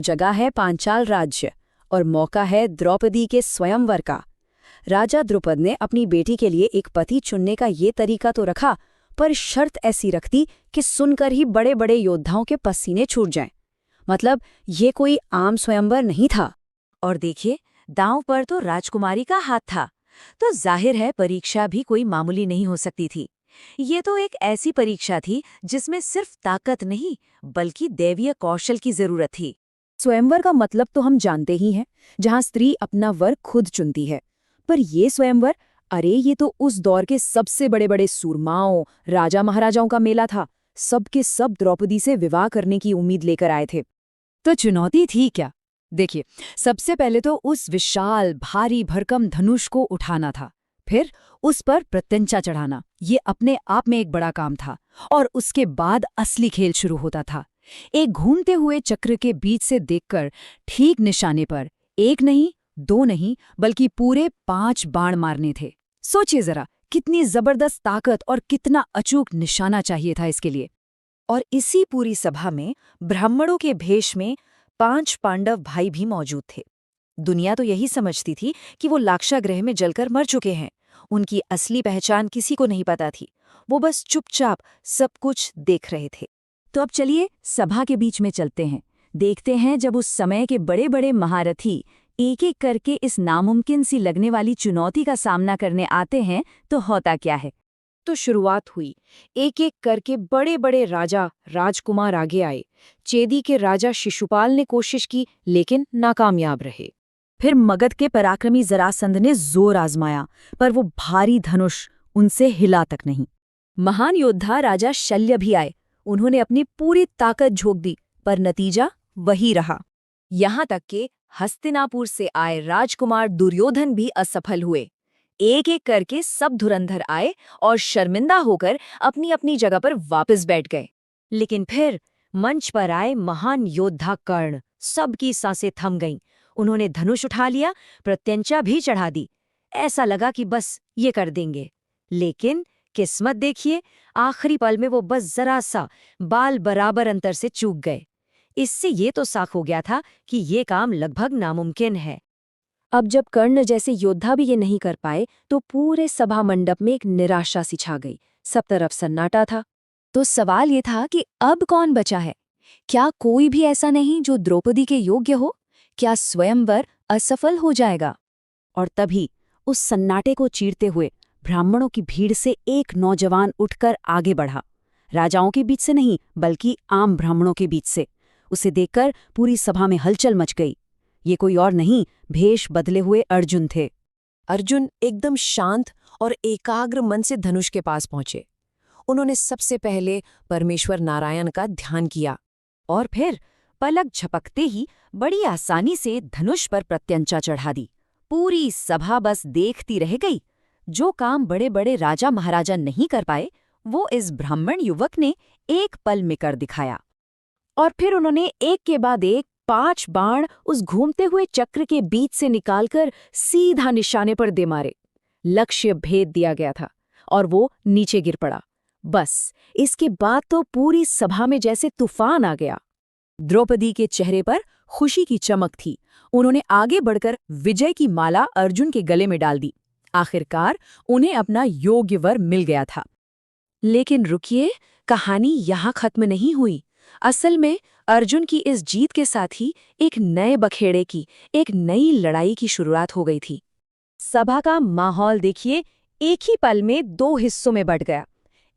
जगह है पांचाल राज्य और मौका है द्रौपदी के स्वयंवर का। राजा द्रुपद ने अपनी बेटी के लिए एक पति चुनने का ये तरीका तो रखा, पर शर्त ऐसी रख दी कि सुनकर ही बड़े बड़े योद्धाओं के पसीने छूट जाएं। मतलब ये कोई आम स्वयंवर नहीं था। और देखिए, दांव पर तो राजकुमारी का हाथ था, तो जाहिर है परीक्षा भी कोई मामूली नहीं हो सकती थी। ये तो एक ऐसी परीक्षा थी जिसमें सिर्फ ताकत नहीं बल्कि दैवीय कौशल की जरूरत थी। स्वयंवर का मतलब तो हम जानते ही हैं, जहां स्त्री अपना वर खुद चुनती है। पर ये स्वयंवर, अरे ये तो उस दौर के सबसे बड़े बड़े सूरमाओं, राजा महाराजाओं का मेला था। सबके सब द्रौपदी से विवाह करने की उम्मीद लेकर आए थे। तो चुनौती थी क्या? देखिए, सबसे पहले तो उस विशाल भारी भरकम धनुष को उठाना था, फिर उस पर प्रत्यंचा चढ़ाना। ये अपने आप में एक बड़ा काम था। और उसके बाद असली खेल शुरू होता था। एक घूमते हुए चक्र के बीच से देखकर ठीक निशाने पर एक नहीं, दो नहीं, बल्कि पूरे 5 बाण मारने थे। सोचिए जरा, कितनी जबरदस्त ताकत और कितना अचूक निशाना चाहिए था इसके लिए। और इसी पूरी सभा में ब्राह्मणों के भेष में 5 पांडव भाई भी मौजूद थे। दुनिया तो यही समझती थी कि वो लाक्षागृह में जलकर मर चुके हैं। उनकी असली पहचान किसी को नहीं पता थी। वो बस चुपचाप सब कुछ देख रहे थे। तो अब चलिए सभा के बीच में चलते हैं, देखते हैं जब उस समय के बड़े बड़े महारथी एक एक करके इस नामुमकिन सी लगने वाली चुनौती का सामना करने आते हैं तो होता क्या है। तो शुरुआत हुई। एक एक करके बड़े बड़े राजा राजकुमार आगे आए। चेदी के राजा शिशुपाल ने कोशिश की, लेकिन नाकामयाब रहे। फिर मगध के पराक्रमी जरासंध ने जोर आजमाया, पर वो भारी धनुष उनसे हिला तक नहीं। महान योद्धा राजा शल्य भी आए। उन्होंने अपनी पूरी ताकत झोंक दी, पर नतीजा वही रहा। यहाँ तक कि हस्तिनापुर से आए राजकुमार दुर्योधन भी असफल हुए। एक एक करके सब धुरंधर आए और शर्मिंदा होकर अपनी अपनी जगह पर वापस बैठ गए। लेकिन फिर मंच पर आए महान योद्धा कर्ण। सबकी सांसें थम गईं। उन्होंने धनुष उठा लिया, प्रत्यंचा भी चढ़ा दी। ऐसा लगा कि बस ये कर देंगे। लेकिन किस्मत देखिए, आखिरी पल में वो बस जरा सा बाल बराबर अंतर से चूक गए। इससे ये तो साफ हो गया था कि ये काम लगभग नामुमकिन है। अब जब कर्ण जैसे योद्धा भी ये नहीं कर पाए, तो पूरे सभा मंडप में एक निराशा सी छा गई। सब तरफ सन्नाटा था। तो सवाल ये था कि अब कौन बचा है? क्या कोई भी ऐसा नहीं जो द्रौपदी के योग्य हो? क्या स्वयंवर असफल हो जाएगा? और तभी उस सन्नाटे को चीरते हुए ब्राह्मणों की भीड़ से एक नौजवान उठकर आगे बढ़ा। राजाओं के बीच से नहीं, बल्कि आम ब्राह्मणों के बीच से। उसे देखकर पूरी सभा में हलचल मच गई। ये कोई और नहीं, भेष बदले हुए अर्जुन थे। अर्जुन एकदम शांत और एकाग्र मन से धनुष के पास पहुंचे। उन्होंने सबसे पहले परमेश्वर नारायण का ध्यान किया और फिर पलक झपकते ही बड़ी आसानी से धनुष पर प्रत्यंचा चढ़ा दी। पूरी सभा बस देखती रह गई। जो काम बड़े बड़े राजा महाराजा नहीं कर पाए, वो इस ब्राह्मण युवक ने एक पल में कर दिखाया। और फिर उन्होंने एक के बाद एक 5 बाण उस घूमते हुए चक्र के बीच से निकालकर सीधा निशाने पर दे मारे। लक्ष्य भेद दिया गया था और वो नीचे गिर पड़ा। बस इसके बाद तो पूरी सभा में जैसे तूफान आ गया। द्रौपदी के चेहरे पर खुशी की चमक थी। उन्होंने आगे बढ़कर विजय की माला अर्जुन के गले में डाल दी। आखिरकार उन्हें अपना योग्य वर मिल गया था। लेकिन रुकिए, कहानी यहाँ खत्म नहीं हुई। असल में अर्जुन की इस जीत के साथ ही एक नए बखेड़े की, एक नई लड़ाई की शुरुआत हो गई थी। सभा का माहौल देखिए, एक ही पल में 2 हिस्सों में बंट गया।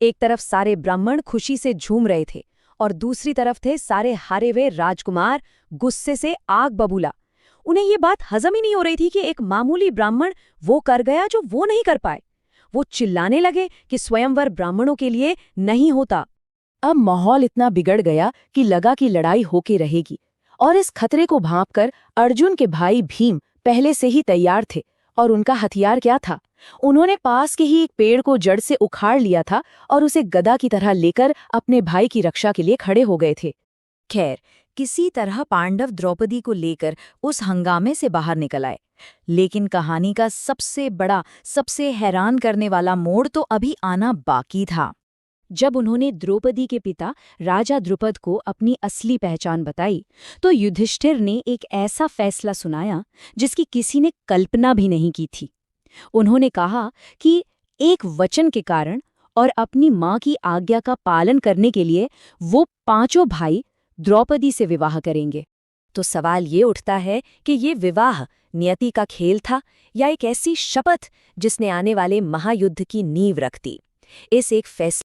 एक तरफ सारे ब्राह्मण खुशी से झूम रहे थे और दूसरी तरफ थे सारे हारे हुए राजकुमार, गुस्से से आग बबूला। उन्हें ये बात हजम ही नहीं हो रही थी कि एक मामूली ब्राह्मण वो कर गया जो वो नहीं कर पाए। वो चिल्लाने लगे कि स्वयंवर ब्राह्मणों के लिए नहीं होता। अब माहौल इतना बिगड़ गया कि लगा कि लड़ाई होके रहेगी। और इस खतरे को भांपकर अर्जुन के भाई भीम पहले से ही तैयार थे। और उनका हथियार क्या था? उन्होंने पास के ही एक पेड़ को जड़ से उखाड़ लिया था और उसे गदा की तरह लेकर अपने भाई की रक्षा के लिए खड़े हो गए थे। खैर, किसी तरह पांडव द्रौपदी को लेकर उस हंगामे से बाहर निकल आए। लेकिन कहानी का सबसे बड़ा, सबसे हैरान करने वाला मोड़ तो अभी आना बाकी था। जब उन्होंने द्रौपदी के पिता राजा द्रुपद को अपनी असली पहचान बताई, तो युधिष्ठिर ने एक ऐसा फैसला सुनाया जिसकी किसी ने कल्पना भी नहीं की थी। उन्होंने कहा कि एक वचन के कारण और अपनी मां की आज्ञा का पालन करने के लिए वो पांचों भाई द्रौपदी से विवाह करेंगे। तो सवाल ये उठता है कि ये विवाह नियति का खेल था या एक ऐसी शपथ जिसने आने वाले महायुद्ध की नींव रख दी। इस एक फैसले